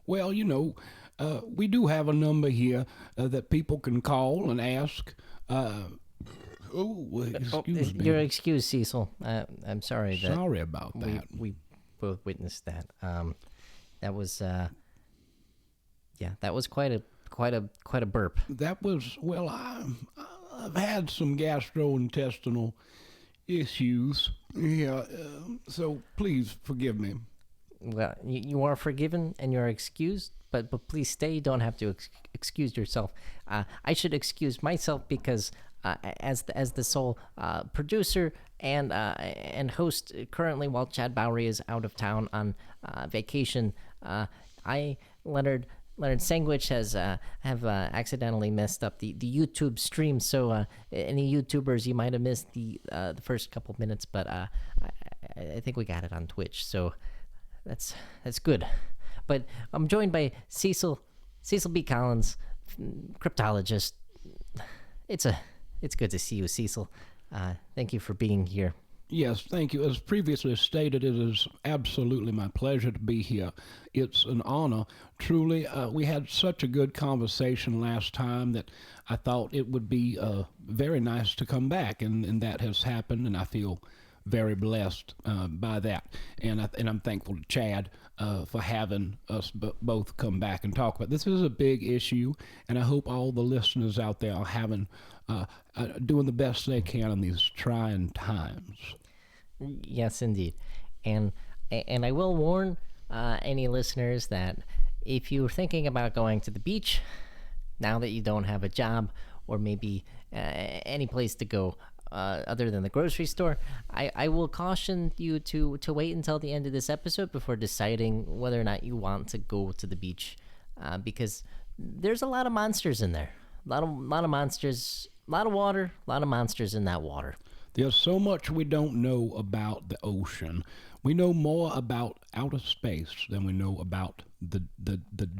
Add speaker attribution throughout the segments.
Speaker 1: Well, we do have a number here that people can call and ask. Excuse me.
Speaker 2: You're excused, Cecil. I'm sorry that
Speaker 1: Sorry about
Speaker 2: we
Speaker 1: that.
Speaker 2: we both witnessed that. That was that was quite a burp.
Speaker 1: That was, well, I've had some gastrointestinal issues. Yeah, so please forgive me.
Speaker 2: Well, you are forgiven and you're excused, but please stay. You don't have to excuse yourself. I should excuse myself because as the sole producer and host currently, while Chad Bowery is out of town on vacation, Leonard Sanguich have accidentally messed up the YouTube stream. So any YouTubers, you might have missed the first couple minutes, but I think we got it on Twitch. So that's good. But I'm joined by Cecil B. Collins, cryptologist. It's good to see you, Cecil. Thank you for being here.
Speaker 1: Yes, thank you. As previously stated, it is absolutely my pleasure to be here. It's an honor. Truly, we had such a good conversation last time that I thought it would be very nice to come back, and that has happened, and I feel very blessed by that. And I'm thankful to Chad for having us both come back and talk about this. Is a big issue, and I hope all the listeners out there are having doing the best they can in these trying times.
Speaker 2: Yes, indeed. And I will warn any listeners that if you're thinking about going to the beach now that you don't have a job or maybe any place to go other than the grocery store, I will caution you to wait until the end of this episode before deciding whether or not you want to go to the beach, because there's a lot of monsters in there. A lot of monsters, a lot of water, a lot of monsters in that water.
Speaker 1: There's so much we don't know about the ocean. We know more about outer space than we know about the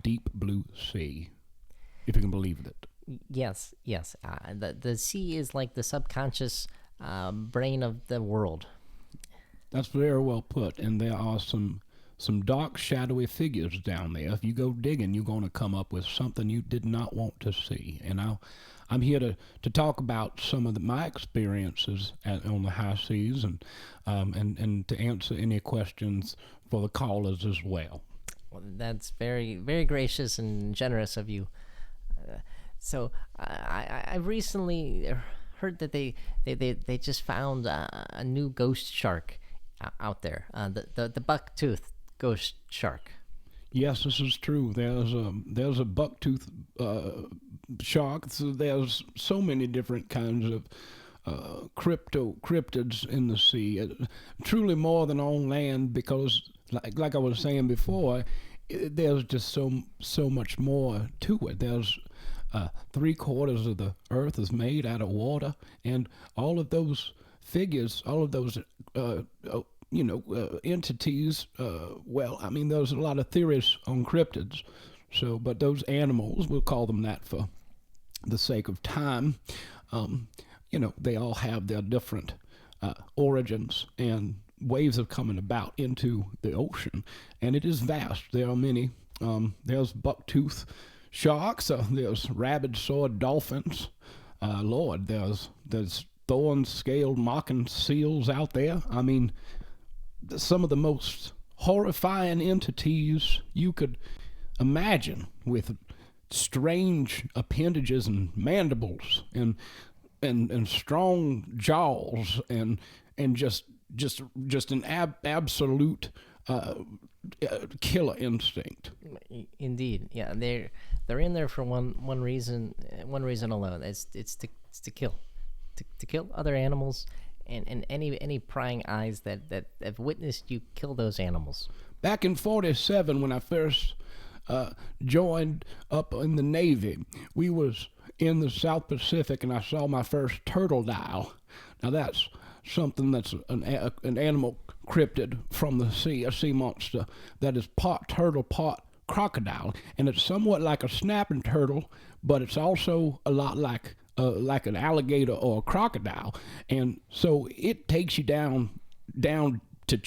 Speaker 1: deep blue sea, if you can believe it.
Speaker 2: Yes. The sea is like the subconscious brain of the world.
Speaker 1: That's very well put, and there are some dark, shadowy figures down there. If you go digging, you're going to come up with something you did not want to see. And I'm here to talk about some of my experiences on the high seas, and to answer any questions for the callers as well.
Speaker 2: Well, that's very, very gracious and generous of you. So I recently heard that they just found a new ghost shark out there, the bucktooth ghost shark.
Speaker 1: Yes, this is true. There's a bucktooth shark. So there's so many different kinds of cryptids in the sea. Truly more than on land, because like I was saying before, there's just so much more to it. There's 3/4 of the earth is made out of water, and all of those figures, all of those entities. Well, I mean, there's a lot of theories on cryptids. So, but those animals, we'll call them that for the sake of time. They all have their different origins and ways of coming about into the ocean, and it is vast. There are many. There's bucktooth sharks. There's rabid-sword dolphins. Lord, there's thorn-scaled mocking seals out there. I mean, some of the most horrifying entities you could imagine, with strange appendages and mandibles and strong jaws and just an absolute killer instinct.
Speaker 2: Indeed, yeah, they're in there for one reason alone. It's to kill other animals and any prying eyes that have witnessed you kill those animals.
Speaker 1: Back in '47, when I first joined up in the Navy, we was in the South Pacific, and I saw my first turtle dial. Now that's something that's an animal cryptid from the sea, a sea monster that is part turtle, part crocodile, and it's somewhat like a snapping turtle, but it's also a lot like an alligator or a crocodile, and so it takes you down to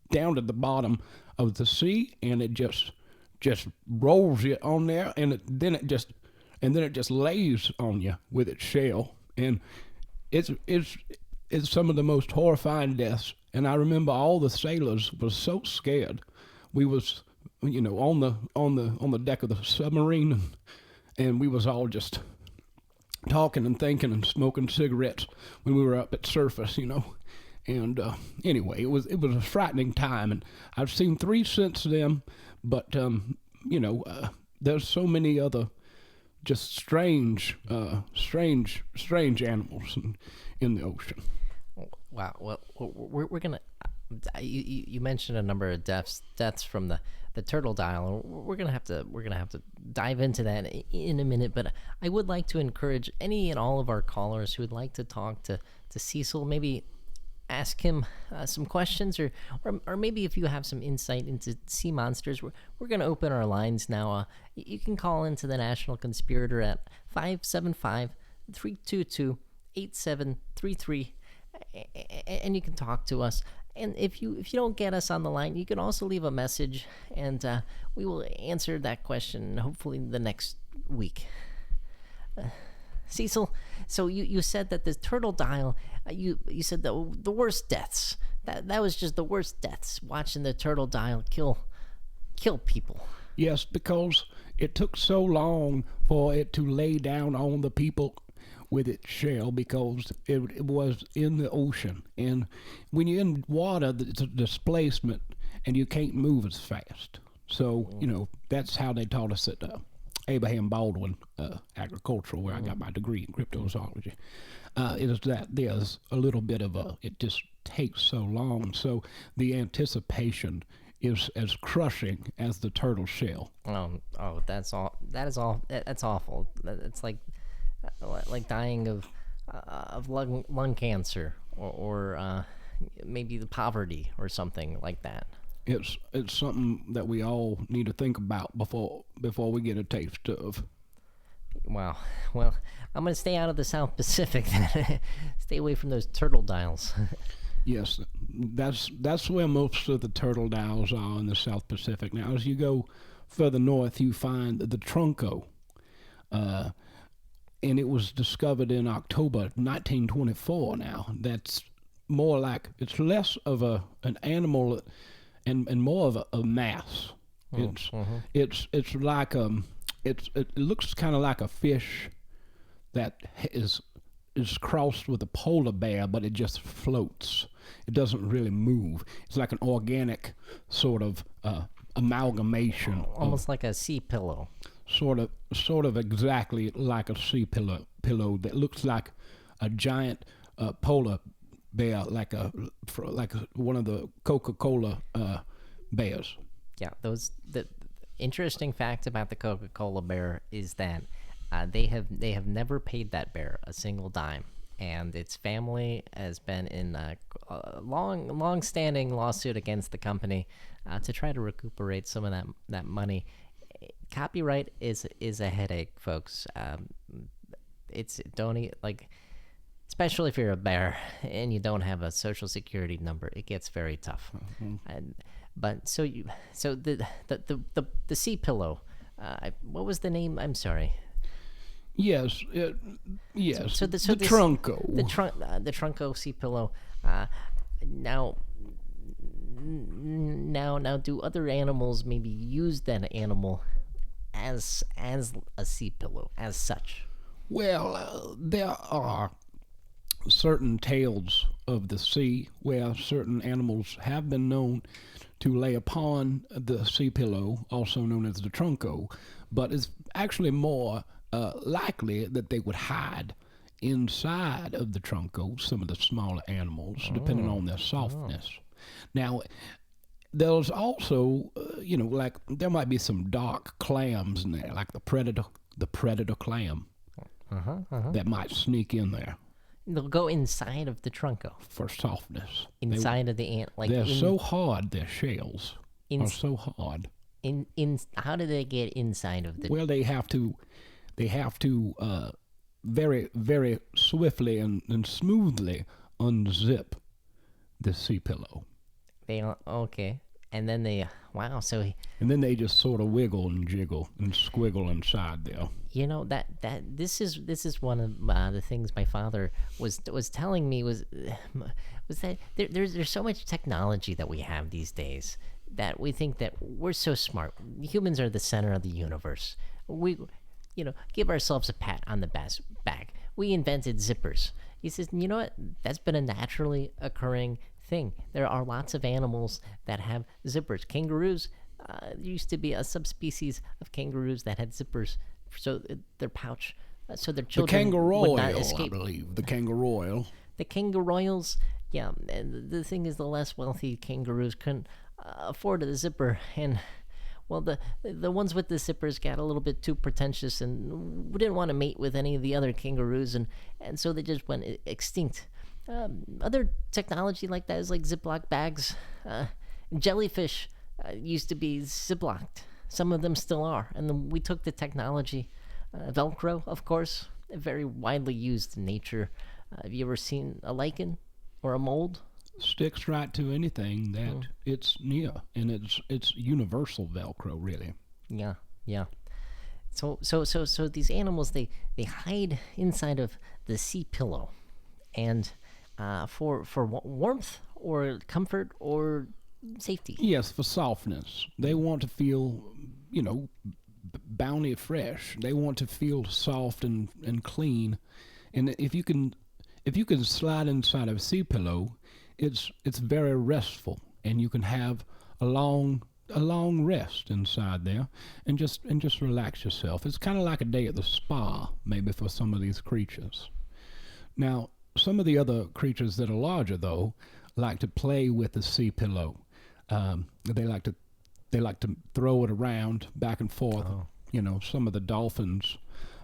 Speaker 1: the bottom of the sea, and it just just rolls you on there, and then it just lays on you with its shell, and it's some of the most horrifying deaths. And I remember all the sailors was so scared. We was on the deck of the submarine, and we was all just talking and thinking and smoking cigarettes when we were up at surface, And anyway, it was a frightening time, and I've seen 3 since then. But there's so many other just strange animals in the ocean.
Speaker 2: Wow. Well, we're gonna. You mentioned a number of deaths from the turtle dial. We're gonna have to dive into that in a minute. But I would like to encourage any and all of our callers who would like to talk to Cecil, maybe ask him some questions, or maybe if you have some insight into sea monsters. We're going to open our lines now. You can call into the National Conspirator at 575-322-8733, and you can talk to us. And if you don't get us on the line, you can also leave a message, and we will answer that question hopefully the next week. Cecil, so you said that the turtle dial, you said the worst deaths. That was just the worst deaths, watching the turtle dial kill people.
Speaker 1: Yes, because it took so long for it to lay down on the people with its shell, because it was in the ocean. And when you're in water, it's a displacement, and you can't move as fast. So, that's how they taught us at Abraham Baldwin Agricultural, where I got my degree in cryptozoology, is that there's a little bit of it just takes so long. So the anticipation is as crushing as the turtle shell.
Speaker 2: That's awful. It's like dying of lung cancer, or maybe the poverty or something like that.
Speaker 1: It's something that we all need to think about before we get a taste of.
Speaker 2: Wow. Well, I'm going to stay out of the South Pacific. Stay away from those turtle dials.
Speaker 1: Yes, that's where most of the turtle dials are, in the South Pacific. Now, as you go further north, you find the trunco, and it was discovered in October 1924. Now, that's more like, it's less of an animal and more of a mass. It's like it looks kind of like a fish that is crossed with a polar bear, but it just floats. It doesn't really move. It's like an organic sort of amalgamation,
Speaker 2: almost like a sea pillow.
Speaker 1: Sort of exactly like a sea pillow that looks like a giant polar bear, like one of the Coca-Cola bears.
Speaker 2: Yeah, the interesting fact about the Coca-Cola bear is that they have never paid that bear a single dime, and its family has been in a long-standing lawsuit against the company to try to recuperate some of that money. Copyright is a headache, folks. Especially if you're a bear and you don't have a social security number, it gets very tough. Mm-hmm. But the sea pillow, what was the name? I'm sorry.
Speaker 1: Yes, yes.
Speaker 2: So the
Speaker 1: trunco.
Speaker 2: The trunco sea pillow. Now, do other animals maybe use that animal as a sea pillow as such?
Speaker 1: Well, there are certain tales of the sea where certain animals have been known to lay upon the sea pillow, also known as the trunco, but it's actually more likely that they would hide inside of the trunco, some of the smaller animals, depending on their softness. Now, there's also, like there might be some dark clams in there, like the predator clam that might sneak in there.
Speaker 2: They'll go inside of the trunco
Speaker 1: for softness.
Speaker 2: Inside of the ant,
Speaker 1: they're so hard. Their shells are so hard.
Speaker 2: How do they get inside of the?
Speaker 1: Well, they have to very, very swiftly and smoothly unzip the sea pillow.
Speaker 2: Okay, and then they Wow. So
Speaker 1: And then they just sort of wiggle and jiggle and squiggle inside there.
Speaker 2: that this is one of the things my father was telling me was that there's so much technology that we have these days that we think that we're so smart. Humans are the center of the universe. We give ourselves a pat on the back. We invented zippers. He says, you know what? That's been a naturally occurring thing. There are lots of animals that have zippers. Kangaroos, there used to be a subspecies of kangaroos that had zippers, so their pouch, so their
Speaker 1: The
Speaker 2: children would not
Speaker 1: kangaroo, I
Speaker 2: escape.
Speaker 1: believe. The kangaroo.
Speaker 2: The kangaroos, yeah. And the thing is, the less wealthy kangaroos couldn't afford a zipper, and well, the ones with the zippers got a little bit too pretentious and didn't want to mate with any of the other kangaroos, and so they just went extinct. Other technology like that is like Ziploc bags. Jellyfish used to be Ziplocked. Some of them still are. And then we took the technology. Velcro, of course, very widely used in nature. Have you ever seen a lichen or a mold?
Speaker 1: Sticks right to anything that it's near, and it's universal Velcro, really.
Speaker 2: Yeah, yeah. So these animals they hide inside of the sea pillow, and for warmth or comfort or safety.
Speaker 1: Yes, for softness. They want to feel, bounty fresh. They want to feel soft and clean. And if you can slide inside of a sea pillow, it's very restful, and you can have a long rest inside there, and just relax yourself. It's kind of like a day at the spa, maybe, for some of these creatures. Now, some of the other creatures that are larger, though, like to play with the sea pillow. They like to throw it around back and forth.
Speaker 2: Oh.
Speaker 1: Some of the dolphins,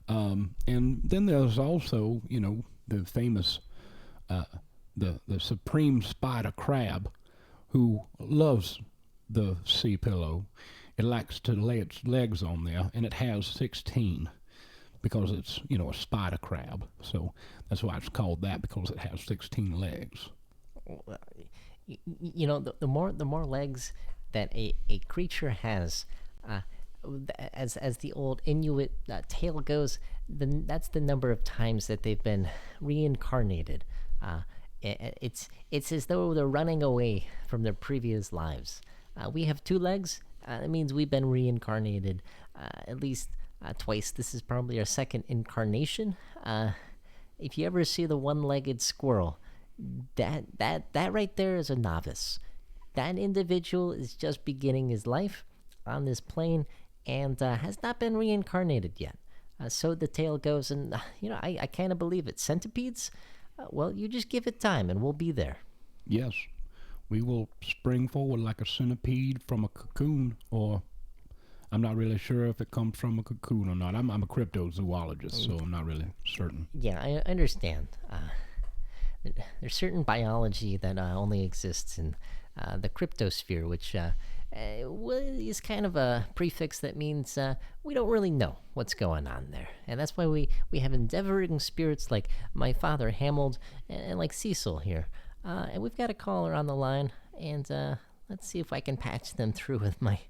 Speaker 1: and then there's also the famous the supreme spider crab, who loves the sea pillow. It likes to lay its legs on there, and it has 16 because it's a spider crab. So that's why it's called that, because it has 16 legs.
Speaker 2: The more legs that a creature has, as the old Inuit tale goes, then that's the number of times that they've been reincarnated. It's as though they're running away from their previous lives. We have 2 legs. It means we've been reincarnated at least twice. This is probably our second incarnation. If you ever see the one-legged squirrel, that right there is a novice. That individual is just beginning his life on this plane and has not been reincarnated yet. So the tale goes, and I kind of believe it. Centipedes? Well, you just give it time, and we'll be there.
Speaker 1: Yes, we will spring forward like a centipede from a cocoon, or I'm not really sure if it comes from a cocoon or not. I'm a cryptozoologist, so I'm not really certain.
Speaker 2: Yeah, I understand. There's certain biology that only exists in the cryptosphere, which is kind of a prefix that means we don't really know what's going on there. And that's why we have endeavoring spirits like my father, Hamold, and like Cecil here. And we've got a caller on the line, and let's see if I can patch them through with my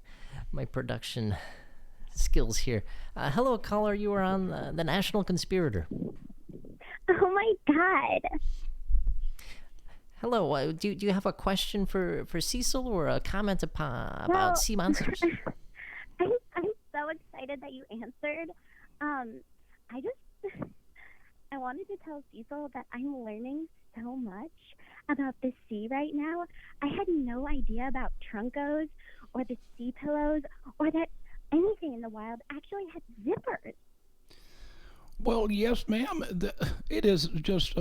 Speaker 2: production skills here. Hello, caller. You are on the National Conspirator.
Speaker 3: Oh, my God.
Speaker 2: Hello. Do you have a question for Cecil or a comment about sea monsters?
Speaker 3: I'm so excited that you answered. I wanted to tell Cecil that I'm learning so much about the sea right now. I had no idea about trunkos or the sea pillows or that anything in the wild actually had zippers.
Speaker 1: Well, yes, ma'am. It is just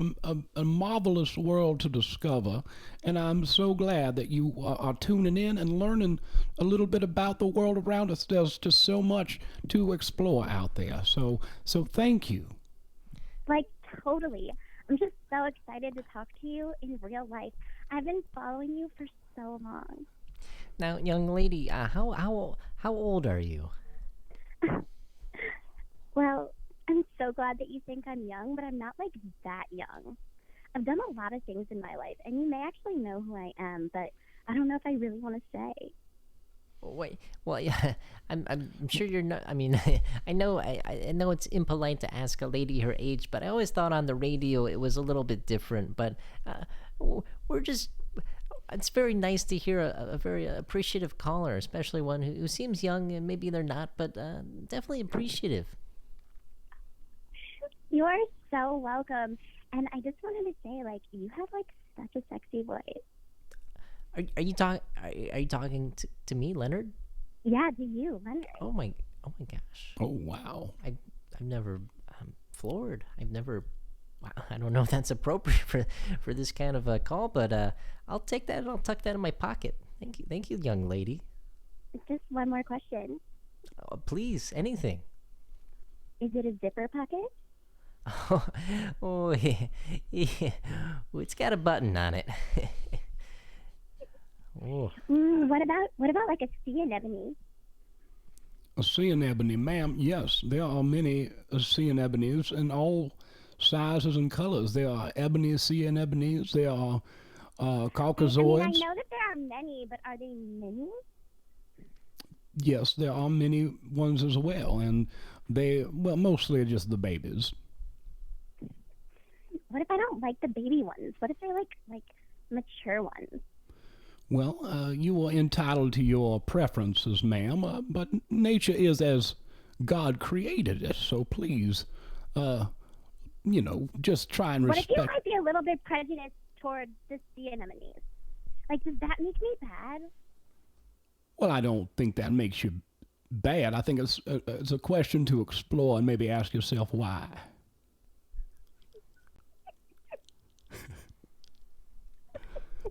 Speaker 1: a marvelous world to discover, and I'm so glad that you are tuning in and learning a little bit about the world around us. There's just so much to explore out there. So thank you.
Speaker 3: Like, totally. I'm just so excited to talk to you in real life. I've been following you for so long.
Speaker 2: Now, young lady, how old are you?
Speaker 3: Well, I'm so glad that you think I'm young, but I'm not like that young. I've done a lot of things in my life, and you may actually know who I am, but I don't know if I really want to say.
Speaker 2: Wait, well, yeah, I'm sure you're not. I mean, I know it's impolite to ask a lady her age, but I always thought on the radio it was a little bit different. But we're just. It's very nice to hear a very appreciative caller, especially one who seems young and maybe they're not, but definitely appreciative.
Speaker 3: You are so welcome. And I just wanted to say, like, you have like such a sexy voice.
Speaker 2: Are you talking to me, Leonard?
Speaker 3: Yeah, to you, Leonard.
Speaker 2: Oh my gosh.
Speaker 1: Oh, wow.
Speaker 2: I've never floored. I've never. Wow, I don't know if that's appropriate for this kind of a call, but I'll take that and I'll tuck that in my pocket. Thank you, young lady.
Speaker 3: Just one more question.
Speaker 2: Please, anything.
Speaker 3: Is it a zipper pocket?
Speaker 2: Oh, yeah. It's got a button on it. Oh.
Speaker 3: What about like a sea anemone?
Speaker 1: A sea anemone, ma'am, yes, there are many sea anemones in all sizes and colors. There are ebony sea anemones, there are caucasoids.
Speaker 3: I know that there are many, but are they many?
Speaker 1: Yes, there are many ones as well, and mostly are just the babies.
Speaker 3: What if I don't like the baby ones? What if they're like mature ones?
Speaker 1: Well, you are entitled to your preferences, ma'am, but nature is as God created it, so please, just try and respect.
Speaker 3: What if you might be a little bit prejudiced towards the sea anemones? Like, does that make me bad?
Speaker 1: Well, I don't think that makes you bad. I think it's a question to explore and maybe ask yourself why.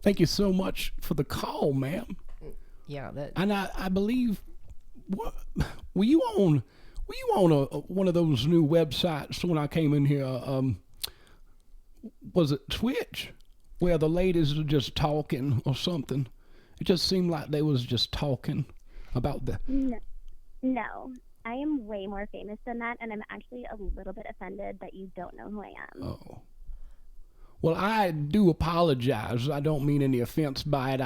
Speaker 1: Thank you so much for the call, ma'am.
Speaker 2: Yeah,
Speaker 1: And I believe, were you on one of those new websites when I came in here? Was it Twitch, where the ladies were just talking or something? It just seemed like they was just talking about the.
Speaker 3: No, I am way more famous than that, and I'm actually a little bit offended that you don't know who I am.
Speaker 1: Oh. Well, I do apologize. I don't mean any offense by it.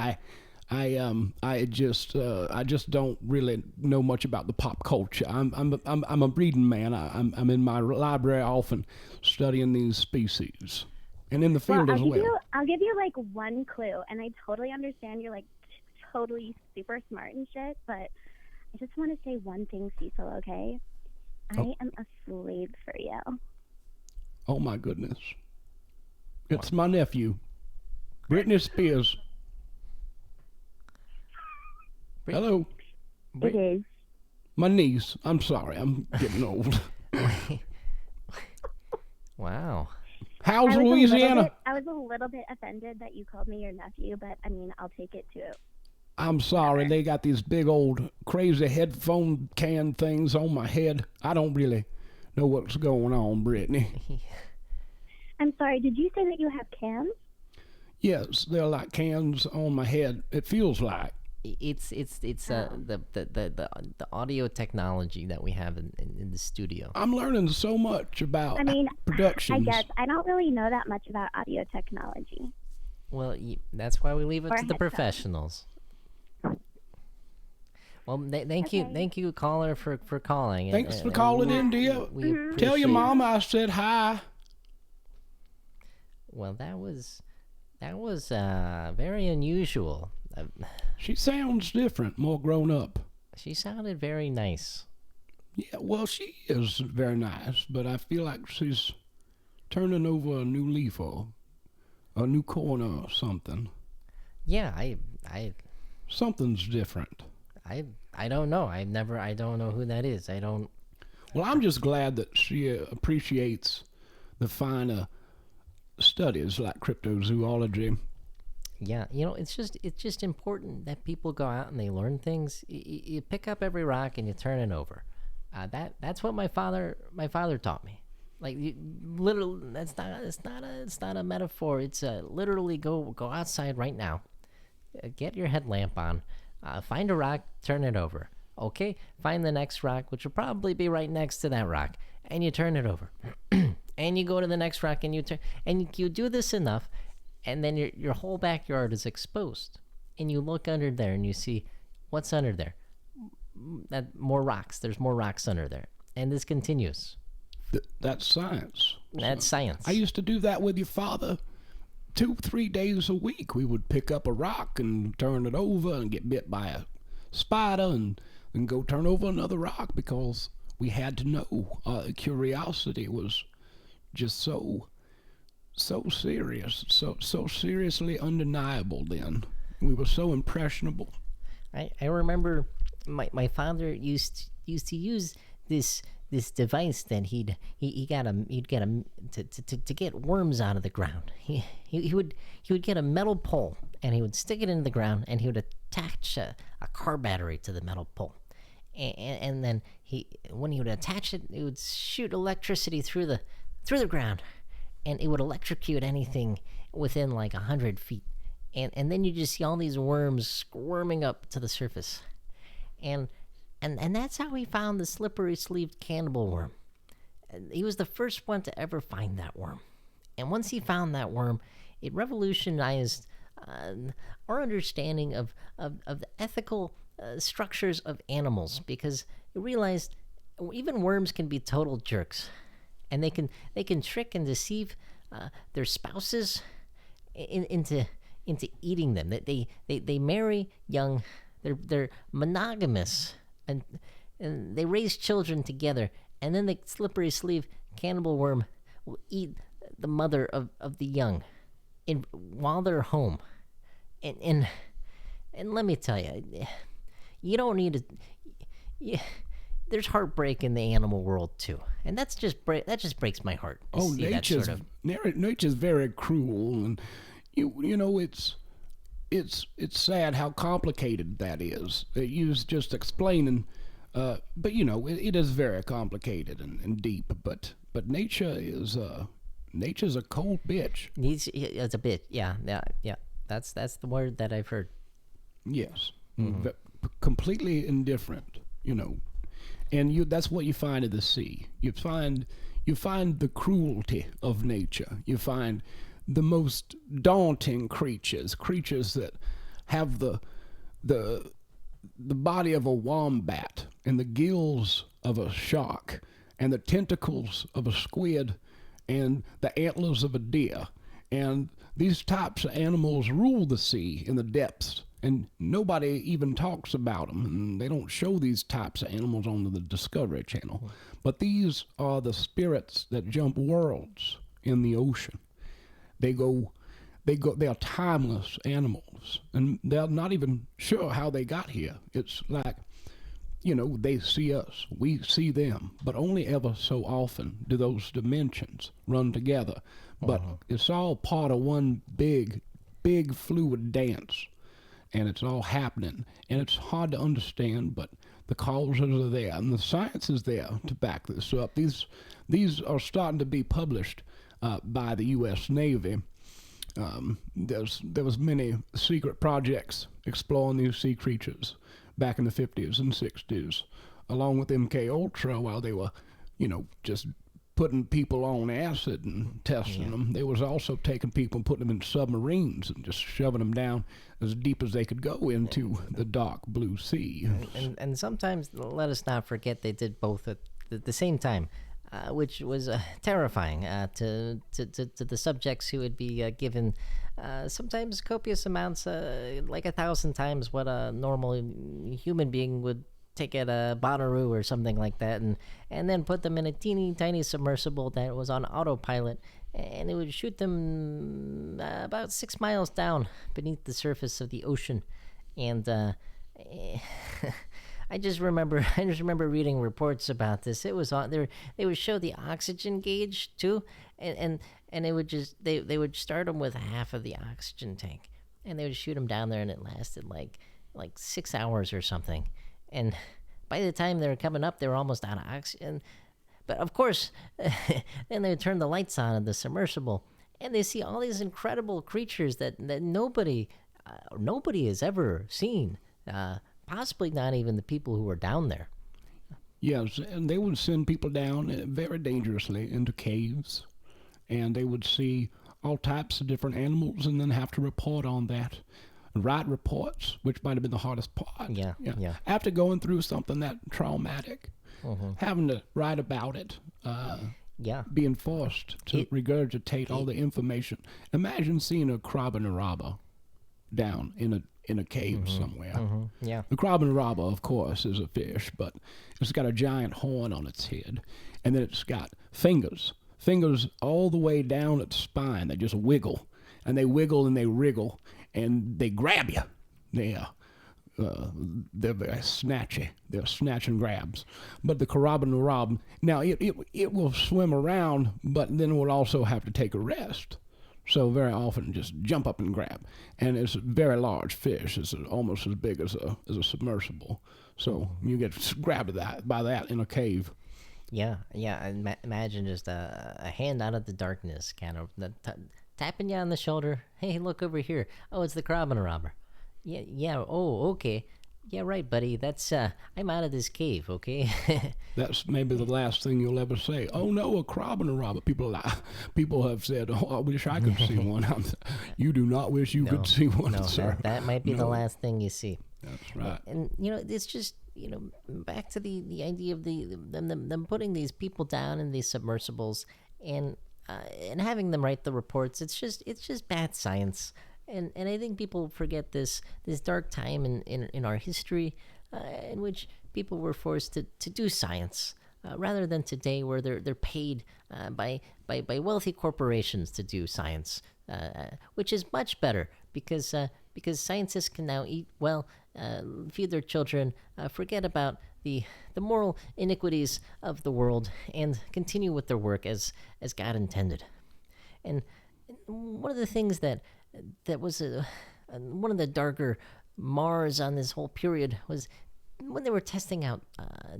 Speaker 1: I just don't really know much about the pop culture. I'm a reading man. I'm in my library often studying these species, and in the field as well.
Speaker 3: I'll give you like one clue, and I totally understand you're like totally super smart and shit, but I just want to say one thing, Cecil. Okay, I am a slave for you.
Speaker 1: Oh my goodness. It's my nephew, Britney Spears. Hello.
Speaker 3: It is.
Speaker 1: My niece. I'm sorry, I'm getting old.
Speaker 2: Wow.
Speaker 1: How's Louisiana?
Speaker 3: I was a little bit offended that you called me your nephew, but I mean, I'll take it too.
Speaker 1: I'm sorry, they got these big old crazy headphone can things on my head. I don't really know what's going on, Brittany.
Speaker 3: I'm sorry, did you say that you have cans?
Speaker 1: Yes, they're like cans on my head. It feels like.
Speaker 2: It's the audio technology that we have in the studio.
Speaker 1: I'm learning so much about productions.
Speaker 3: I guess I don't really know that much about audio technology.
Speaker 2: Well, that's why we leave it to the professionals. Well, thank you, caller, for calling.
Speaker 1: Thanks for calling in, dear. Tell your mama I said hi.
Speaker 2: Well, that was very unusual.
Speaker 1: She sounds different, more grown up.
Speaker 2: She sounded very nice.
Speaker 1: Yeah, well, she is very nice, but I feel like she's turning over a new leaf or a new corner or something.
Speaker 2: Yeah, I
Speaker 1: something's different.
Speaker 2: I don't know. I don't know who that is. I don't.
Speaker 1: Well, I'm just glad that she appreciates the finer studies like cryptozoology.
Speaker 2: Yeah, it's just important that people go out and they learn things. You pick up every rock and you turn it over. That's what my father taught me. Like, literally, it's not a metaphor. It's literally go outside right now, get your headlamp on, find a rock, turn it over. Okay, find the next rock, which will probably be right next to that rock, and you turn it over. And you go to the next rock and you turn, and you do this enough, and then your whole backyard is exposed, and you look under there and you see What's under there? More rocks. There's more rocks under there. And this continues.
Speaker 1: That's science.
Speaker 2: That's science.
Speaker 1: I used to do that with your father 2-3 days a week. We would pick up a rock and turn it over and get bit by a spider and go turn over another rock because we had to know. Curiosity was just so serious, so seriously undeniable then. We were so impressionable.
Speaker 2: I remember my father used to use this device that he'd get to get worms out of the ground. He would get a metal pole and he would stick it into the ground and he would attach a car battery to the metal pole. And then when he would attach it, it would shoot electricity through the ground, and it would electrocute anything within like 100 feet. And then you just see all these worms squirming up to the surface. And that's how he found the slippery-sleeved cannibal worm. He was the first one to ever find that worm. And once he found that worm, it revolutionized our understanding of the ethical structures of animals, because he realized even worms can be total jerks. And they can trick and deceive their spouses into eating them. They marry young. They're monogamous, and they raise children together. And then the slippery sleeve cannibal worm will eat the mother of the young, while they're home. And let me tell you, you don't need to. There's heartbreak in the animal world too, and that just breaks my heart.
Speaker 1: Nature's very cruel, and you know it's sad how complicated that is. You was just explaining, but you know it is very complicated and deep. But nature's a cold bitch.
Speaker 2: It's a bitch. Yeah. That's the word that I've heard.
Speaker 1: Yes, completely indifferent. You know. And that's what you find in the sea. You find the cruelty of nature. You find the most daunting creatures that have the body of a wombat and the gills of a shark and the tentacles of a squid and the antlers of a deer. And these types of animals rule the sea in the depths. And nobody even talks about them, and they don't show these types of animals on the Discovery Channel. But these are the spirits that jump worlds in the ocean. They are timeless animals, and they're not even sure how they got here. It's like, you know, they see us, we see them, but only ever so often do those dimensions run together. But it's all part of one big fluid dance. And it's all happening, and it's hard to understand, but the causes are there, and the science is there to back this up. These are starting to be published by the U.S. Navy. There was many secret projects exploring these sea creatures back in the 50s and 60s, along with MK Ultra, while they were, you know, just putting people on acid and testing them. They was also taking people and putting them in submarines and just shoving them down as deep as they could go into the dark blue sea.
Speaker 2: And sometimes, let us not forget, they did both at the same time, which was terrifying to the subjects who would be given sometimes copious amounts, like 1,000 times what a normal human being would take at a Bonnaroo or something like that, and then put them in a teeny tiny submersible that was on autopilot, and it would shoot them about 6 miles down beneath the surface of the ocean. And I just remember reading reports about this. It was on there. They would show the oxygen gauge too, and it would just they would start them with half of the oxygen tank, and they would shoot them down there, and it lasted like 6 hours or something. And by the time they were coming up, they were almost out of oxygen. But of course, then they would turn the lights on in the submersible, and they see all these incredible creatures that nobody has ever seen, possibly not even the people who were down there.
Speaker 1: Yes, and they would send people down very dangerously into caves, and they would see all types of different animals and then have to report on that. write reports, which might have been the hardest part.
Speaker 2: Yeah.
Speaker 1: After going through something that traumatic, having to write about it, being forced to regurgitate all the information. Imagine seeing a corroborate down in a cave somewhere.
Speaker 2: Yeah.
Speaker 1: The corroborate, of course, is a fish, but it's got a giant horn on its head, and then it's got fingers all the way down its spine. They just wiggle, and they wiggle and they wriggle, and they grab you. They're very snatchy. They're snatch and grabs. But the corroborate, now it will swim around, but then will also have to take a rest. So very often just jump up and grab. And it's a very large fish. It's almost as big as a submersible. So you get grabbed by that in a cave.
Speaker 2: Yeah. Imagine just a hand out of the darkness, kind of tapping you on the shoulder. Hey, look over here. Oh, it's the corroborate. Yeah. Oh, okay. Yeah, right, buddy. That's I'm out of this cave. Okay.
Speaker 1: That's maybe the last thing you'll ever say. Oh no, a corroborate. People have said, "Oh, I wish I could see one." You do not wish you could see one, sir.
Speaker 2: That might be the last thing you see.
Speaker 1: That's right.
Speaker 2: And it's just back to the idea of them putting these people down in these submersibles and having them write the reports. It's just bad science. And I think people forget this dark time in our history in which people were forced to do science rather than today where they're paid by wealthy corporations to do science, which is much better because scientists can now eat well, feed their children, forget about the moral iniquities of the world, and continue with their work as God intended. And one of the things that was one of the darker Mars on this whole period was when they were testing out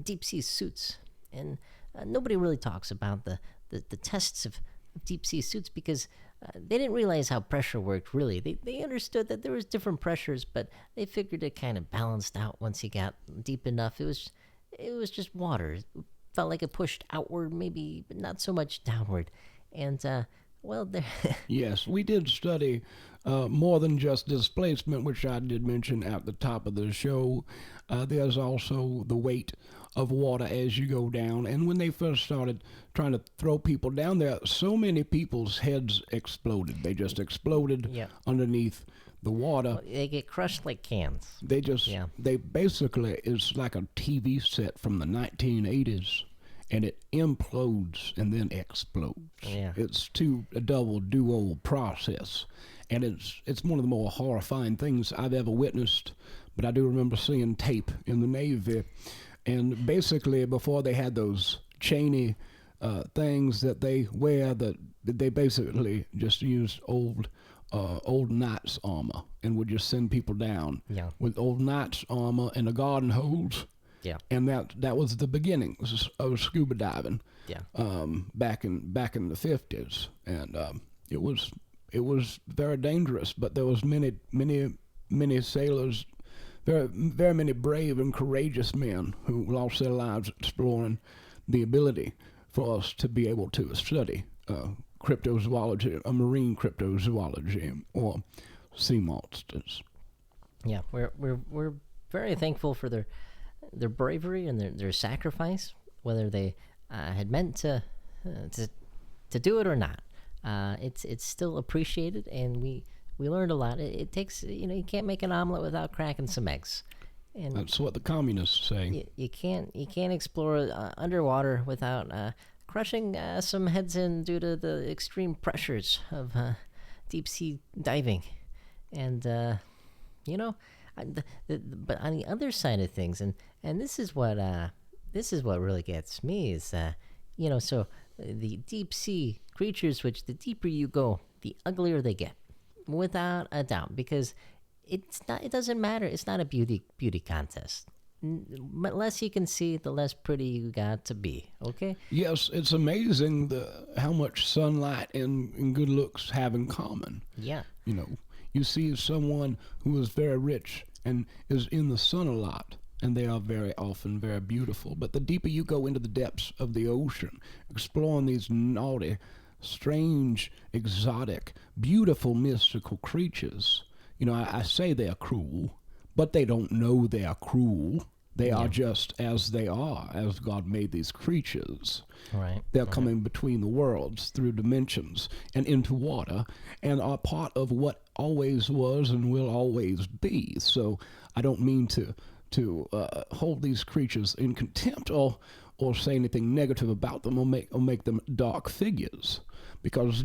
Speaker 2: deep sea suits, and nobody really talks about the tests of deep sea suits because they didn't realize how pressure worked. Really, they understood that there was different pressures, but they figured it kind of balanced out once you got deep enough. It was just water. It felt like it pushed outward, maybe, but not so much downward, and. Yes,
Speaker 1: we did study more than just displacement, which I did mention at the top of the show. There's also the weight of water as you go down. And when they first started trying to throw people down there, so many people's heads exploded. They just exploded underneath the water.
Speaker 2: Well, they get crushed like cans.
Speaker 1: They basically, it's like a TV set from the 1980s. And it implodes and then explodes.
Speaker 2: Yeah.
Speaker 1: It's a double duo process. And it's one of the more horrifying things I've ever witnessed. But I do remember seeing tape in the Navy. And basically, before they had those chainy things that they wear, that they basically just used old knights' armor and would just send people down with old knights' armor and a garden hose.
Speaker 2: Yeah.
Speaker 1: And that was the beginnings of scuba diving.
Speaker 2: Yeah.
Speaker 1: Back in the 50s, and it was very dangerous. But there was many sailors, very very many brave and courageous men who lost their lives exploring the ability for us to be able to study cryptozoology, marine cryptozoology, or sea monsters.
Speaker 2: Yeah, we're very thankful for their bravery and their sacrifice, whether they had meant to do it or not. It's still appreciated, and we learned a lot. It takes, you can't make an omelet without cracking some eggs. And
Speaker 1: that's what the communists say.
Speaker 2: You can't explore underwater without crushing some heads in due to the extreme pressures of deep sea diving, and but on the other side of things, and this is what really gets me is so the deep sea creatures, which the deeper you go, the uglier they get, without a doubt, because it doesn't matter. It's not a beauty contest. The less you can see, the less pretty you got to be. Okay.
Speaker 1: Yes, it's amazing how much sunlight and good looks have in common.
Speaker 2: Yeah.
Speaker 1: You see someone who is very rich and is in the sun a lot, and they are very often very beautiful. But the deeper you go into the depths of the ocean, exploring these naughty, strange, exotic, beautiful, mystical creatures, I say they're cruel, but they don't know they are cruel. They are just as they are, as God made these creatures.
Speaker 2: Right.
Speaker 1: They're coming between the worlds, through dimensions, and into water, and are part of what always was and will always be. So I don't mean to hold these creatures in contempt or say anything negative about them or make them dark figures. Because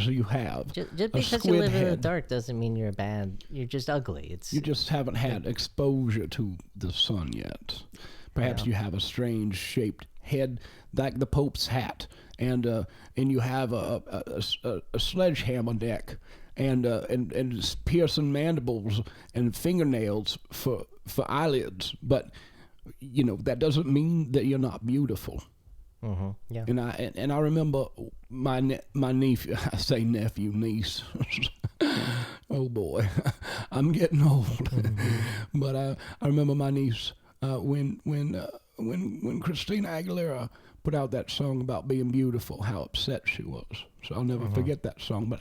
Speaker 1: you have
Speaker 2: Just
Speaker 1: a
Speaker 2: because you
Speaker 1: squid
Speaker 2: live in the
Speaker 1: head,
Speaker 2: dark doesn't mean you're bad. You're just ugly.
Speaker 1: you just haven't had exposure to the sun yet. Perhaps you have a strange shaped head, like the Pope's hat, and you have a sledgehammer neck, and piercing mandibles and fingernails for eyelids. But that doesn't mean that you're not beautiful.
Speaker 2: Mm-hmm. Yeah.
Speaker 1: And I remember my nephew, I say nephew, niece. Oh boy, I'm getting old. Mm-hmm. But I remember my niece when Christina Aguilera put out that song about being beautiful, how upset she was. So I'll never forget that song. But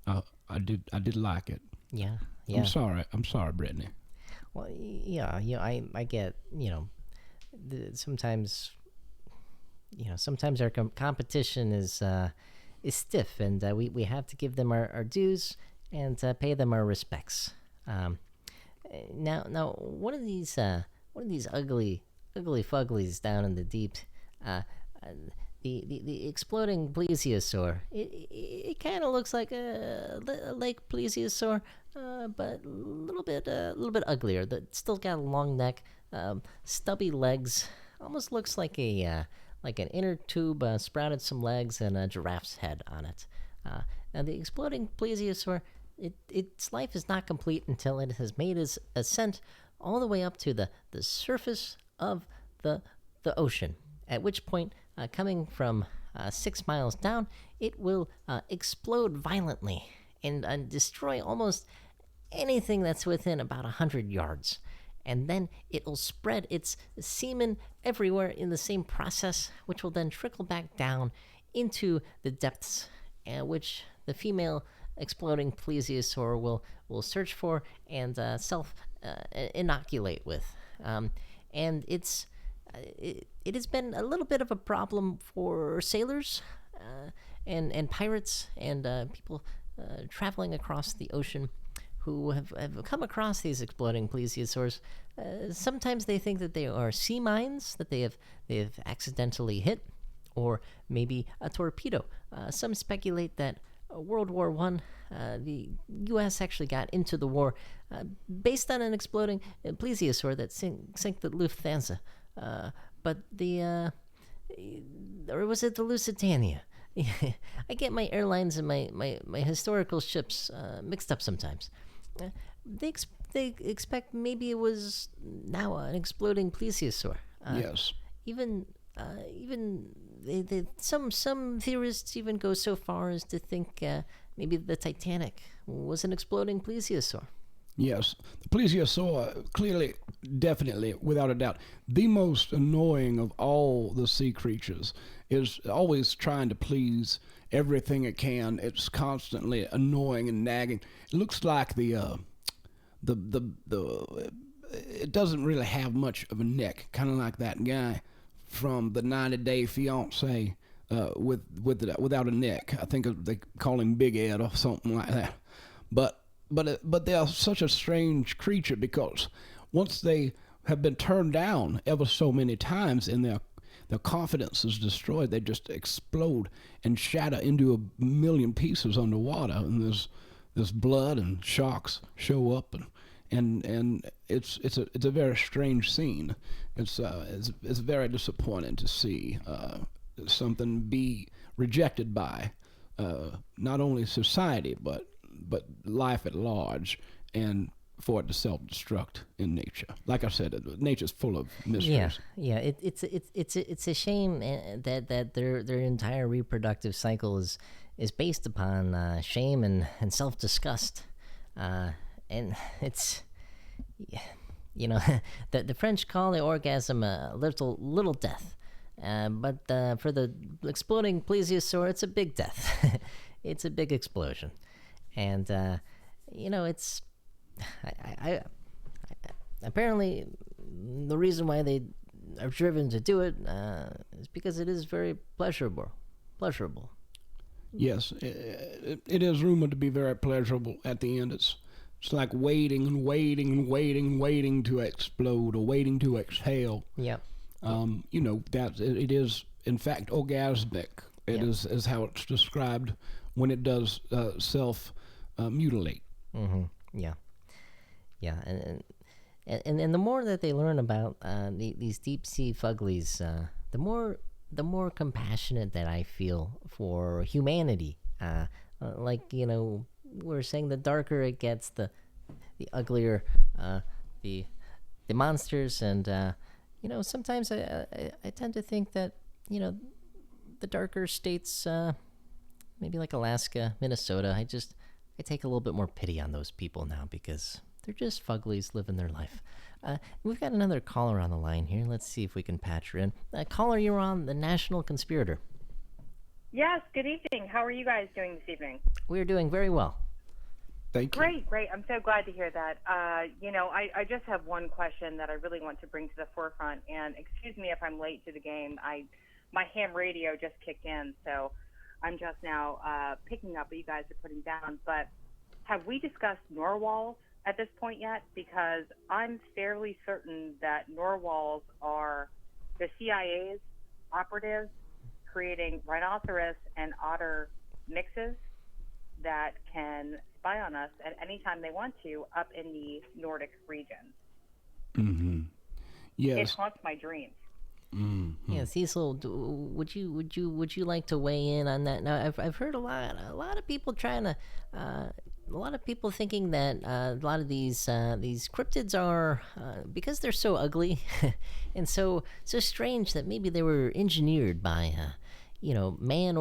Speaker 1: I did like it.
Speaker 2: Yeah.
Speaker 1: I'm sorry, Brittany.
Speaker 2: Well, yeah. I get. Sometimes. Sometimes our competition is stiff, and we have to give them our dues and pay them our respects. Now, one of these ugly fuglies down in the deep, the exploding plesiosaur. It kind of looks like a lake plesiosaur, but a little bit uglier. That still got a long neck, stubby legs. Almost looks like an inner tube sprouted some legs and a giraffe's head on it. Now, the exploding plesiosaur, its life is not complete until it has made its ascent all the way up to the surface of the ocean, at which point, coming from 6 miles down, it will explode violently and destroy almost anything that's within about 100 yards. And then it'll spread its semen everywhere in the same process, which will then trickle back down into the depths, which the female exploding plesiosaur will search for and self-inoculate with. And it has been a little bit of a problem for sailors and pirates and people traveling across the ocean who have come across these exploding plesiosaurs. Sometimes they think that they are sea mines that they have accidentally hit, or maybe a torpedo. Some speculate that World War I, the U.S. actually got into the war based on an exploding plesiosaur that sank the Lufthansa. But or was it the Lusitania? I get my airlines and my historical ships mixed up sometimes. They expect maybe it was now an exploding plesiosaur.
Speaker 1: Yes.
Speaker 2: Even some theorists even go so far as to think maybe the Titanic was an exploding plesiosaur.
Speaker 1: Yes, the plesiosaur, clearly, definitely, without a doubt, the most annoying of all the sea creatures, is always trying to please everything it can. It's constantly annoying and nagging. It looks like it doesn't really have much of a neck, kind of like that guy from the 90-Day Fiancé without a neck. I think they call him Big Ed or something like that. But they are such a strange creature, because once they have been turned down ever so many times and their confidence is destroyed, they just explode and shatter into a million pieces underwater, and there's blood and sharks show up, and it's a very strange scene. It's very disappointing to see something be rejected by not only society but life at large, and for it to self-destruct in nature. Like I said, nature's full of mysteries.
Speaker 2: Yeah. It's a shame that their entire reproductive cycle is based upon shame and self-disgust, and it's the French call the orgasm a little death, but for the exploding plesiosaur, it's a big death. It's a big explosion. And it's I apparently the reason why they are driven to do it is because it is very pleasurable.
Speaker 1: Yes, it is rumored to be very pleasurable at the end. It's like waiting and waiting and waiting and waiting to explode or waiting to exhale.
Speaker 2: Yep.
Speaker 1: That it is in fact orgasmic. It is how it's described when it does self mutilate.
Speaker 2: Mm-hmm. Yeah. And the more that they learn about these deep sea fuglies, the more compassionate that I feel for humanity. We're saying the darker it gets, the uglier the monsters, and sometimes I tend to think that the darker states, maybe like Alaska, Minnesota, I take a little bit more pity on those people now because they're just fuglies living their life. We've got another caller on the line here. Let's see if we can patch her in. Caller, you're on the National Conspirator.
Speaker 4: Yes, good evening. How are you guys doing this evening?
Speaker 2: We're doing very well.
Speaker 1: Thank you.
Speaker 4: Great. I'm so glad to hear that. I just have one question that I really want to bring to the forefront, and excuse me if I'm late to the game. My ham radio just kicked in, so I'm just now picking up what you guys are putting down. But have we discussed narwhals at this point yet? Because I'm fairly certain that narwhals are the CIA's operatives creating rhinoceros and otter mixes that can spy on us at any time they want to up in the Nordic region.
Speaker 1: Mm-hmm. Yes.
Speaker 4: It haunts my dreams.
Speaker 1: Mm-hmm.
Speaker 2: Yeah, Cecil, would you like to weigh in on that? Now, I've heard a lot of people a lot of people thinking that a lot of these cryptids are because they're so ugly and so strange that maybe they were engineered by man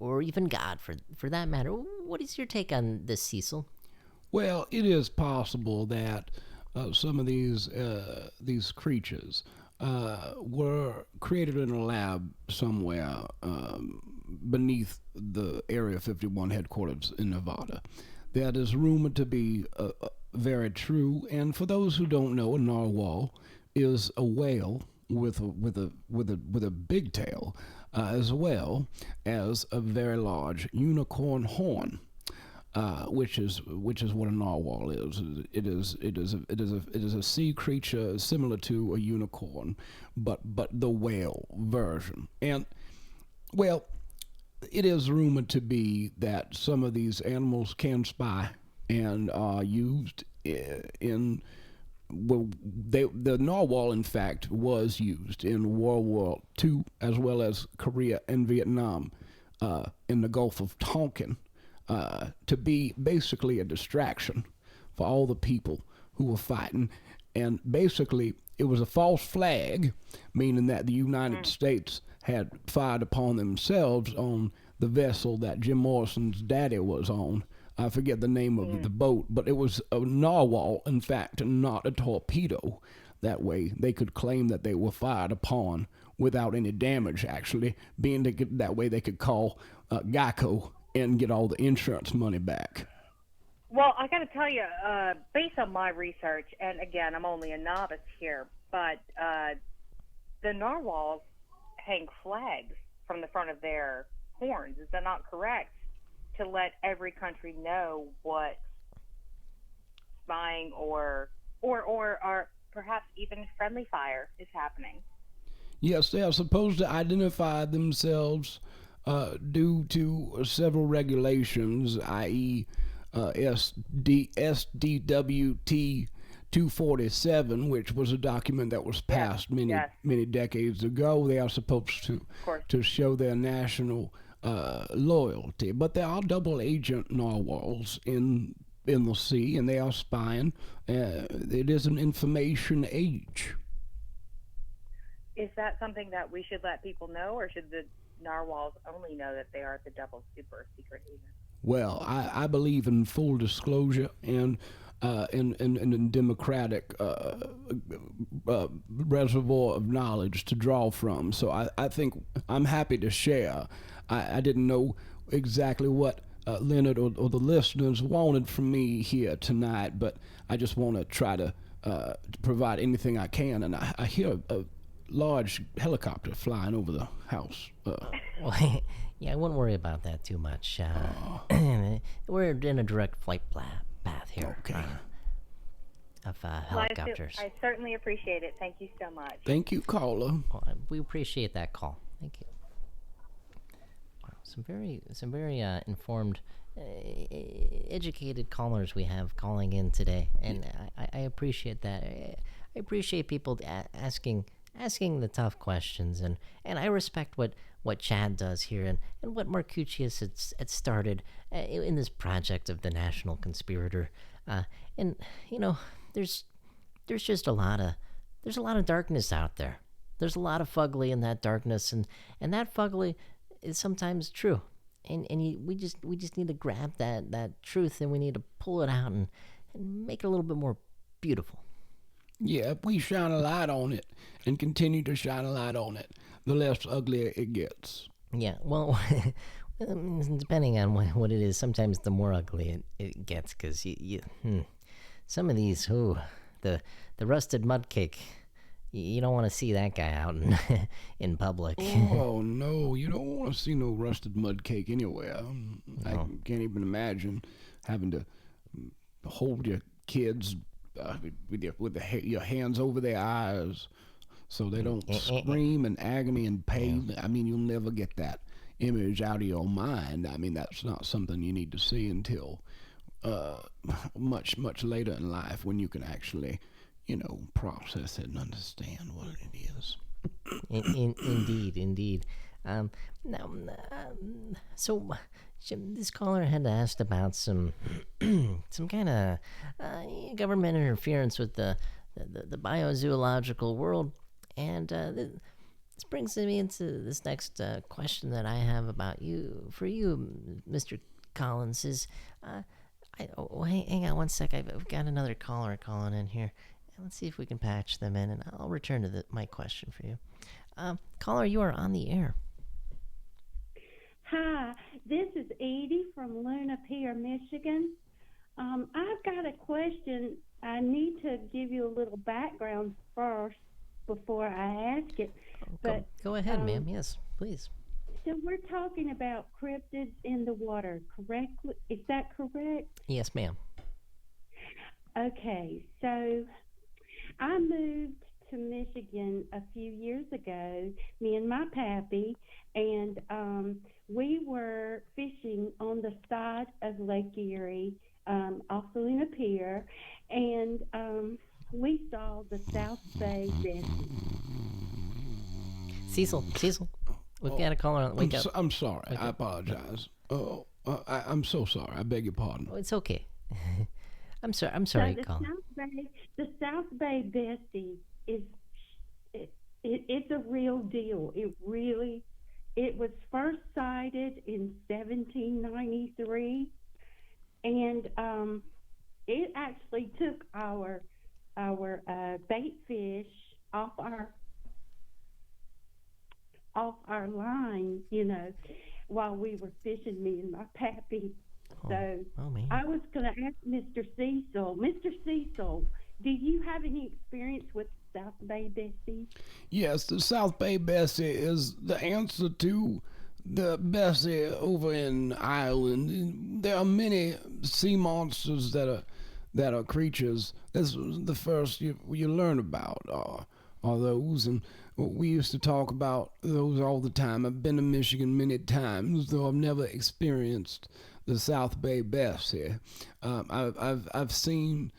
Speaker 2: or even God for that matter. What is your take on this, Cecil?
Speaker 1: Well, it is possible that some of these creatures were created in a lab somewhere beneath the Area 51 headquarters in Nevada. That is rumored to be very true. And for those who don't know, a narwhal is a whale with a big tail, as well as a very large unicorn horn, which is what a narwhal is. It is a sea creature similar to a unicorn, but the whale version. And well, it is rumored to be that some of these animals can spy and are used in. Well, the narwhal, in fact, was used in World War II as well as Korea and Vietnam in the Gulf of Tonkin to be basically a distraction for all the people who were fighting. And basically, it was a false flag, meaning that the United States had fired upon themselves on the vessel that Jim Morrison's daddy was on. I forget the name of the boat, but it was a narwhal, in fact, and not a torpedo. That way, they could claim that they were fired upon without any damage, actually, that way they could call Geico and get all the insurance money back.
Speaker 4: Well, I got to tell you, based on my research, and again, I'm only a novice here, but the narwhals hang flags from the front of their horns. Is that not correct? To let every country know what spying or perhaps even friendly fire is happening.
Speaker 1: Yes, they are supposed to identify themselves due to several regulations, i.e. SDWT 247, which was a document that was passed many decades ago. They are supposed to show their national loyalty, but there are double agent narwhals in the sea, and they are spying. It is an information age.
Speaker 4: Is that something that we should let people know, or should the narwhals only know that they are the double super secret agents?
Speaker 1: Well, I believe in full disclosure and in democratic reservoir of knowledge to draw from. So I think I'm happy to share. I didn't know exactly what Leonard or the listeners wanted from me here tonight, but I just want to try to provide anything I can. And I hear a large helicopter flying over the house.
Speaker 2: Well, yeah, I wouldn't worry about that too much. We're in a direct flight path here.
Speaker 1: Okay.
Speaker 2: Of
Speaker 4: Well,
Speaker 2: helicopters.
Speaker 4: I certainly appreciate it. Thank you so much.
Speaker 1: Thank you, caller.
Speaker 2: Well, we appreciate that call. Thank you. Wow, some very informed, educated callers we have calling in today, and I appreciate that. I appreciate people asking the tough questions, and I respect what Chad does here, and what Markuchius had started in this project of the National Conspirator. And there's just a lot of darkness out there. There's a lot of fugly in that darkness, and that fugly is sometimes true. And we just need to grab that truth, and we need to pull it out and make it a little bit more beautiful.
Speaker 1: Yeah, if we shine a light on it and continue to shine a light on it, the less ugly it gets.
Speaker 2: Yeah, well, depending on what it is, sometimes the more ugly it gets, because some of these, the rusted mud cake, you don't want to see that guy out in public.
Speaker 1: Oh, no, you don't want to see no rusted mud cake anywhere. I can't even imagine having to hold your kids with your hands over their eyes so they don't scream in agony and pain. I mean, you'll never get that image out of your mind. I mean, that's not something you need to see until much later in life, when you can actually process it and understand what it is.
Speaker 2: Indeed. So this caller had asked about some kind of government interference with the biozoological world, and this brings me into this next question that I have for you, Mr. Collins. Is hang on one sec. I've got another caller calling in here. Let's see if we can patch them in, and I'll return to my question for you. Caller, you are on the air.
Speaker 5: Hi, this is Edie from Luna Pier, Michigan. I've got a question. I need to give you a little background first before I ask it. But
Speaker 2: go ahead, ma'am. Yes, please.
Speaker 5: So we're talking about cryptids in the water, correct? Is that correct?
Speaker 2: Yes, ma'am.
Speaker 5: Okay, so I moved to Michigan a few years ago, me and my pappy, and we were fishing on the side of Lake Erie, off the Luna Pier, and we saw the South Bay Bessie.
Speaker 2: Cecil, we've got a caller on. Wake up.
Speaker 1: I'm sorry. I apologize. I'm so sorry. I beg your pardon.
Speaker 2: Oh, it's okay. I'm sorry,
Speaker 5: So
Speaker 2: caller.
Speaker 5: the South Bay Bessie it's a real deal. It was first sighted in 1793, and it actually took our bait fish off our line, while we were fishing, me and my pappy. So
Speaker 2: man.
Speaker 5: I was going to ask Mr. Cecil. Mr. Cecil, do you have any experience with South Bay Bessie?
Speaker 1: Yes, the South Bay Bessie is the answer to the Bessie over in Ireland. There are many sea monsters that are creatures. This was the first you learn about are those, and we used to talk about those all the time. I've been to Michigan many times, though I've never experienced the South Bay Bessie. I've seen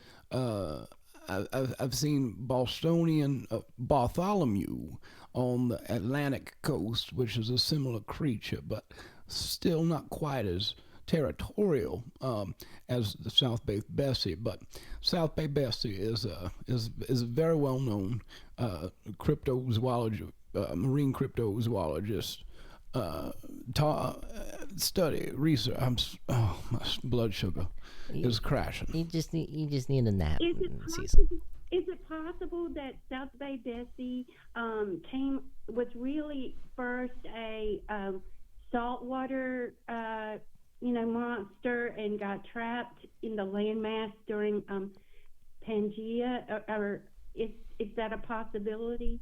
Speaker 1: Bostonian Bartholomew on the Atlantic coast, which is a similar creature, but still not quite as territorial as the South Bay Bessie. But South Bay Bessie is a very well known cryptozoologist, marine cryptozoologist. Study research. My blood sugar is crashing.
Speaker 2: You just need a nap,
Speaker 5: Cecil. Is it possible that South Bay Bessie was really first a saltwater monster and got trapped in the landmass during Pangea, or is that a possibility?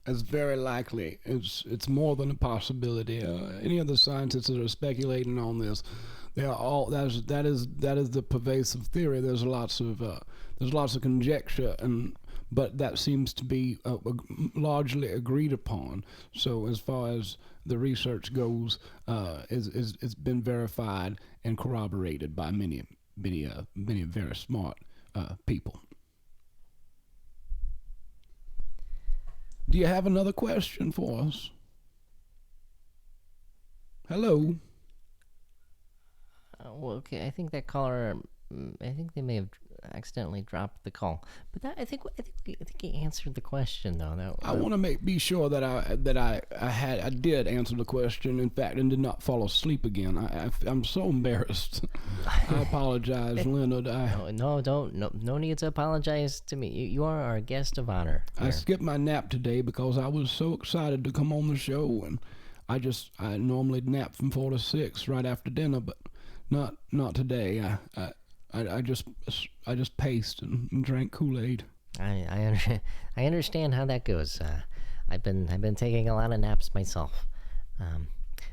Speaker 1: It's very likely. It's more than a possibility. Any of the scientists that are speculating on this, they are all that is the pervasive theory. There's lots of conjecture, but that seems to be largely agreed upon. So as far as the research goes, it's been verified and corroborated by many very smart people. Do you have another question for us? Hello?
Speaker 2: Well, okay, I think that caller, I think they may have accidentally dropped the call. But I think he answered the question though.
Speaker 1: I want to be sure that I did answer the question, in fact, and did not fall asleep again. I'm so embarrassed. I apologize, Leonard.
Speaker 2: No need to apologize to me. You are our guest of honor here.
Speaker 1: I skipped my nap today because I was so excited to come on the show, and I normally nap from 4 to 6 right after dinner, but not today. I just paced and drank Kool-Aid.
Speaker 2: I understand how that goes. I've been taking a lot of naps myself.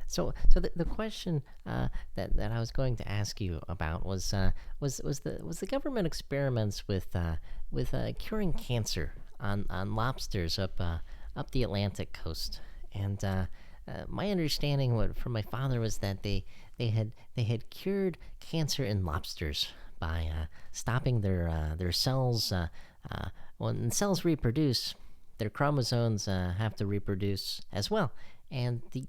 Speaker 2: So the question that I was going to ask you about was the government experiments with curing cancer on lobsters up the Atlantic coast, and my understanding from my father was that they had cured cancer in lobsters by stopping their cells. When cells reproduce, their chromosomes have to reproduce as well. And the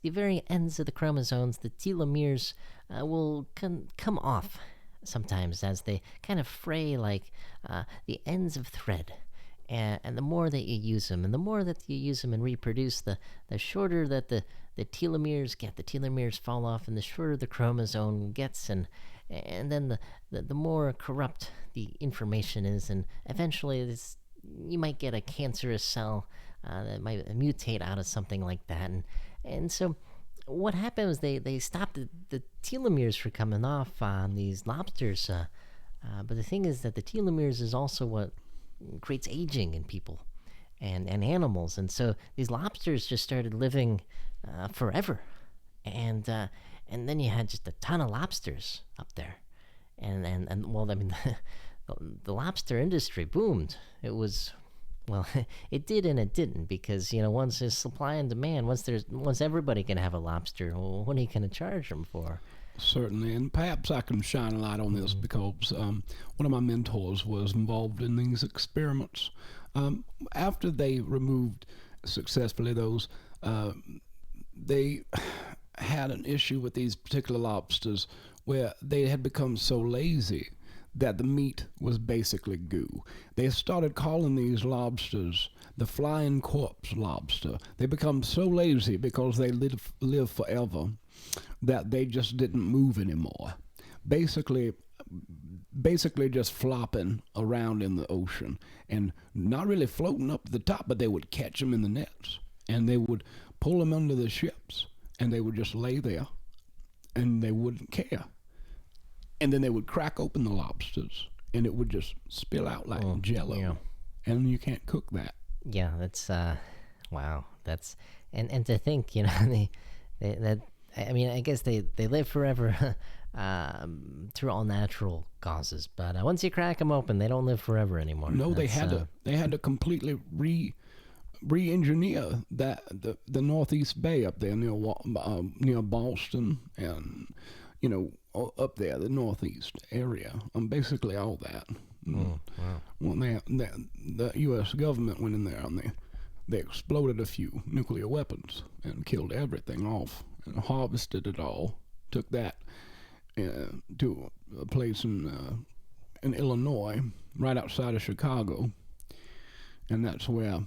Speaker 2: very ends of the chromosomes, the telomeres, will come off sometimes as they kind of fray like the ends of thread. And the more that you use them, and the more that you use them and reproduce, the shorter that the telomeres get. The telomeres fall off, and the shorter the chromosome gets, and then the more corrupt the information is, and eventually you might get a cancerous cell that might mutate out of something like that. And so what happened was they stopped the telomeres from coming off on these lobsters. But the thing is that the telomeres is also what creates aging in people and animals. And so these lobsters just started living forever. And then you had just a ton of lobsters up there. And well, I mean, the lobster industry boomed. It was, well, it did and it didn't, because, once there's supply and demand, once everybody can have a lobster, well, what are you going to charge them for?
Speaker 1: Certainly, and perhaps I can shine a light on this because one of my mentors was involved in these experiments. After they removed successfully those, they had an issue with these particular lobsters where they had become so lazy that the meat was basically goo. They started calling these lobsters the flying corpse lobster. They become so lazy because they live forever that they just didn't move anymore. Basically just flopping around in the ocean and not really floating up to the top, but they would catch them in the nets and they would pull them under the ships and they would just lay there and they wouldn't care. And then they would crack open the lobsters and it would just spill out like jello. Yeah. And you can't cook that.
Speaker 2: Yeah, that's wow. That's and to think, that I mean, I guess they live forever through all natural causes, but once you crack them open, they don't live forever anymore.
Speaker 1: No, they had to completely re-engineer the Northeast Bay up there near Boston and up there, the Northeast area, basically all that.
Speaker 2: Wow.
Speaker 1: When the U.S. government went in there and they exploded a few nuclear weapons and killed everything off and harvested it all. Took that to a place in Illinois, right outside of Chicago, and that's where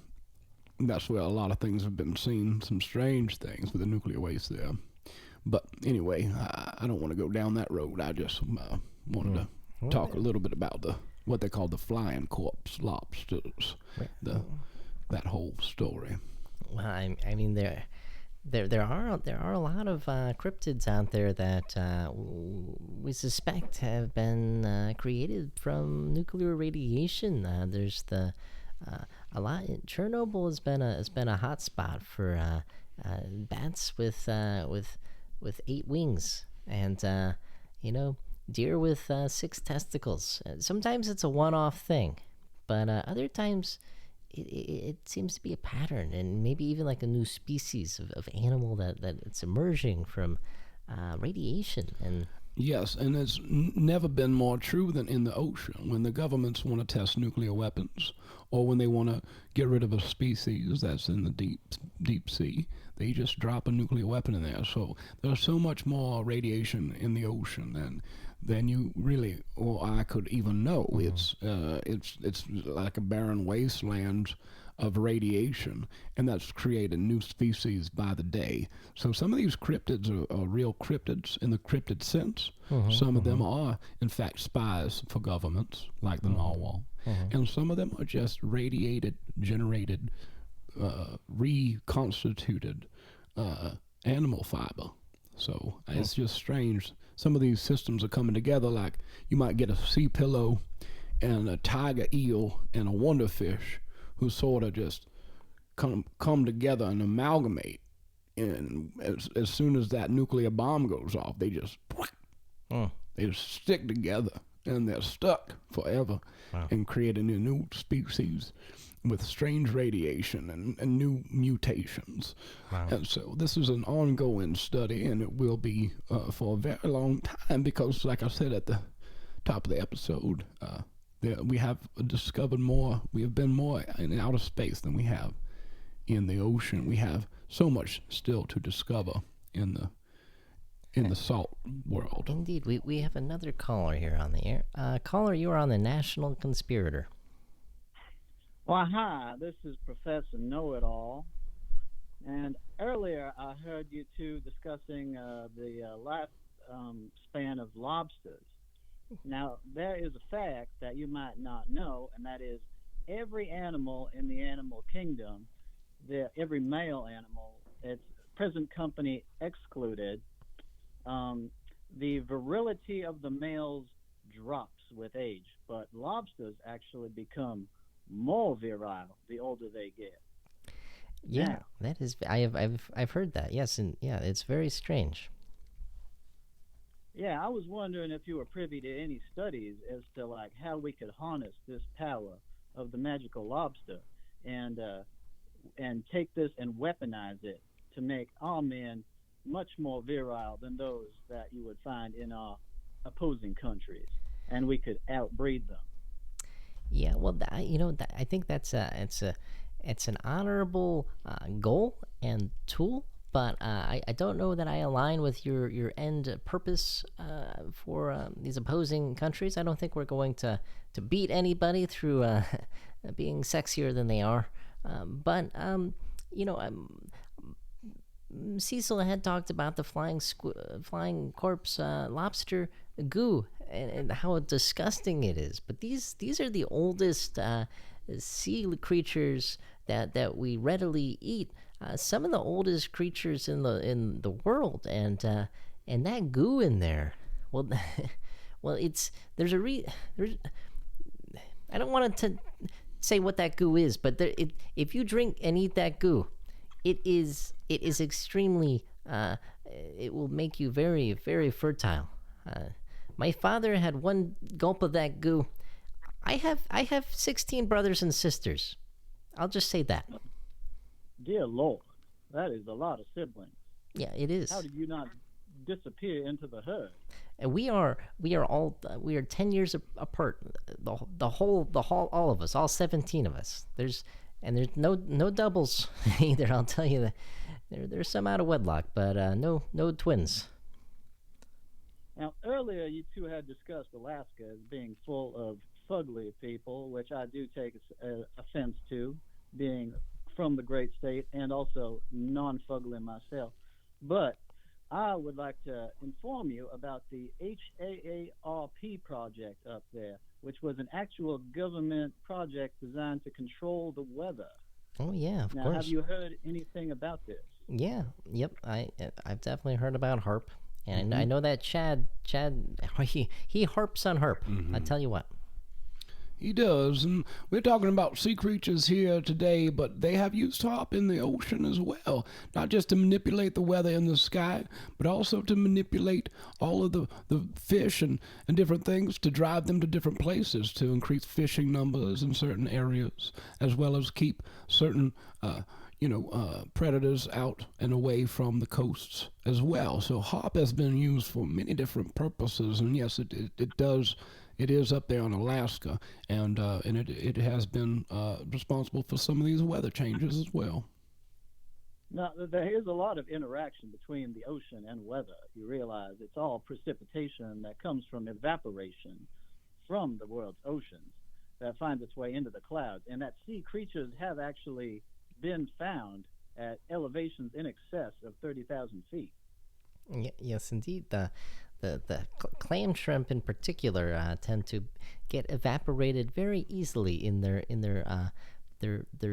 Speaker 1: a lot of things have been seen. Some strange things with the nuclear waste there. But anyway, I don't want to go down that road. I just wanted to talk a little bit about what they call the flying corpse lobsters. That whole story.
Speaker 2: Well, I mean, There are a lot of cryptids out there that we suspect have been created from nuclear radiation. There's the a lot. Chernobyl has been a hot spot for bats with 8 wings, and deer with 6 testicles. Sometimes it's a one-off thing, but other times it seems to be a pattern, and maybe even like a new species of animal that it's emerging from radiation. And
Speaker 1: Yes, and it's never been more true than in the ocean. When the governments want to test nuclear weapons, or when they want to get rid of a species that's in the deep sea, they just drop a nuclear weapon in there. So there's so much more radiation in the ocean than you really or I could even know. It's like a barren wasteland of radiation, and that's created new species by the day. So some of these cryptids are real cryptids in the cryptid sense. Some of them are, in fact, spies for governments, like the narwhal. And some of them are just radiated, generated, reconstituted animal fiber. So it's just strange. Some of these systems are coming together, like you might get a sea pillow and a tiger eel and a wonderfish who sort of just come together and amalgamate. And as soon as that nuclear bomb goes off, they just stick together, and they're stuck forever. And creating a new species with strange radiation and new mutations. And so this is an ongoing study, and it will be for a very long time, because like I said at the top of the episode, we have discovered more. We have been more in outer space than we have in the ocean. We have so much still to discover in the salt world.
Speaker 2: indeed, we have another caller here on the air. Caller, you are on the National Conspirator.
Speaker 6: Well, hi, this is Professor Know-It-All. And earlier I heard you two discussing the life span of lobsters. Now, there is a fact that you might not know, and that is every animal in the animal kingdom, every male animal, it's present company excluded, the virility of the males drops with age, but lobsters actually become more virile the older they get.
Speaker 2: Yeah,
Speaker 6: Now,
Speaker 2: that is. I've heard that. Yes, and yeah, it's very strange.
Speaker 6: yeah, I was wondering if you were privy to any studies as to like how we could harness this power of the magical lobster and take this and weaponize it to make our men much more virile than those that you would find in our opposing countries, and we could outbreed them.
Speaker 2: Yeah, well, I think it's an honorable goal and tool, but I don't know that I align with your end purpose for these opposing countries. I don't think we're going to beat anybody through being sexier than they are. But Cecil had talked about the flying corpse lobster goo and how disgusting it is. But these are the oldest sea creatures that we readily eat. Some of the oldest creatures in the world, and that goo in there. Well, there's I don't want to say what that goo is, but if you drink and eat that goo, it is extremely. It will make you very, very fertile. My father had one gulp of that goo. I have 16 brothers and sisters. I'll just say that.
Speaker 6: Dear Lord, that is a lot of siblings.
Speaker 2: Yeah, it is.
Speaker 6: How did you not disappear into the herd?
Speaker 2: And we are 10 years apart. The whole all of us, all 17 of us. There's no doubles either. I'll tell you that. There's some out of wedlock, but no twins.
Speaker 6: Now, earlier you two had discussed Alaska as being full of fugly people, which I do take offense to, being from the great state and also non-fugly myself. But I would like to inform you about the HAARP project up there, which was an actual government project designed to control the weather.
Speaker 2: Oh yeah, of
Speaker 6: now,
Speaker 2: course.
Speaker 6: have you heard anything about this?
Speaker 2: Yeah, yep. I've definitely heard about harp, and I know that Chad he harps on harp. I tell you what.
Speaker 1: He does, and we're talking about sea creatures here today, but they have used harp in the ocean as well. Not just to manipulate the weather in the sky, but also to manipulate all of the fish and different things to drive them to different places to increase fishing numbers in certain areas, as well as keep certain predators out and away from the coasts as well. So harp has been used for many different purposes, and yes, it does. It is up there in Alaska, and it has been responsible for some of these weather changes as well.
Speaker 6: Now, there is a lot of interaction between the ocean and weather. You realize it's all precipitation that comes from evaporation from the world's oceans that finds its way into the clouds, and that sea creatures have actually been found at elevations in excess of 30,000 feet.
Speaker 2: Yes, indeed. The clam shrimp in particular tend to get evaporated very easily in their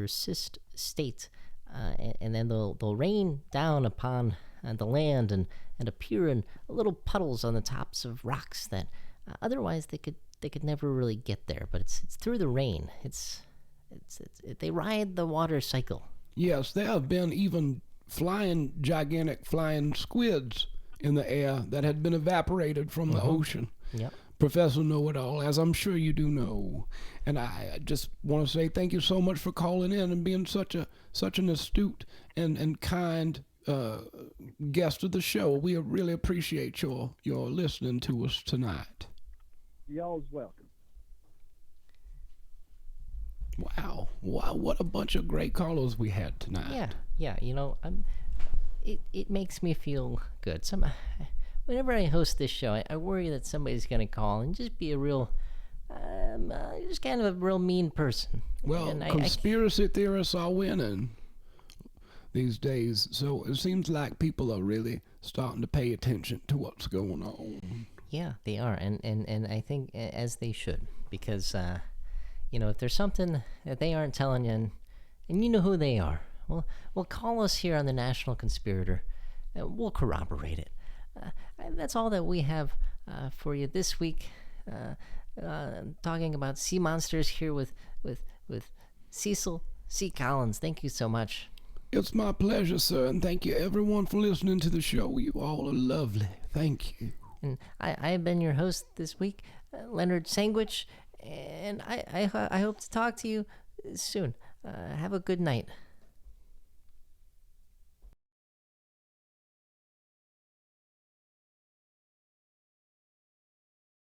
Speaker 2: cyst state, and then they'll rain down upon the land and appear in little puddles on the tops of rocks that otherwise they could never really get there. But it's through the rain. They ride the water cycle.
Speaker 1: Yes, there have been even gigantic flying squids in the air that had been evaporated from the ocean.
Speaker 2: Yep.
Speaker 1: Professor Know-It-All, as I'm sure you do know. And I just want to say thank you so much for calling in and being such an astute and kind guest of the show. We really appreciate your listening to us tonight.
Speaker 6: Y'all's welcome.
Speaker 1: Wow, what a bunch of great callers we had tonight.
Speaker 2: Yeah. It makes me feel good. Whenever I host this show, I worry that somebody's going to call and just be a real, just kind of a real mean person.
Speaker 1: Well,
Speaker 2: and
Speaker 1: conspiracy theorists are winning these days, so it seems like people are really starting to pay attention to what's going on.
Speaker 2: Yeah, they are, and I think as they should, because if there's something that they aren't telling you, and you know who they are, well, call us here on the National Conspirator, and we'll corroborate it. That's all that we have for you this week. Talking about sea monsters here with Cecil C. Collins. Thank you so much.
Speaker 1: It's my pleasure, sir, and thank you everyone for listening to the show. You all are lovely. Thank you.
Speaker 2: And I've been your host this week, Leonard Sanguich, and I hope to talk to you soon. Have a good night.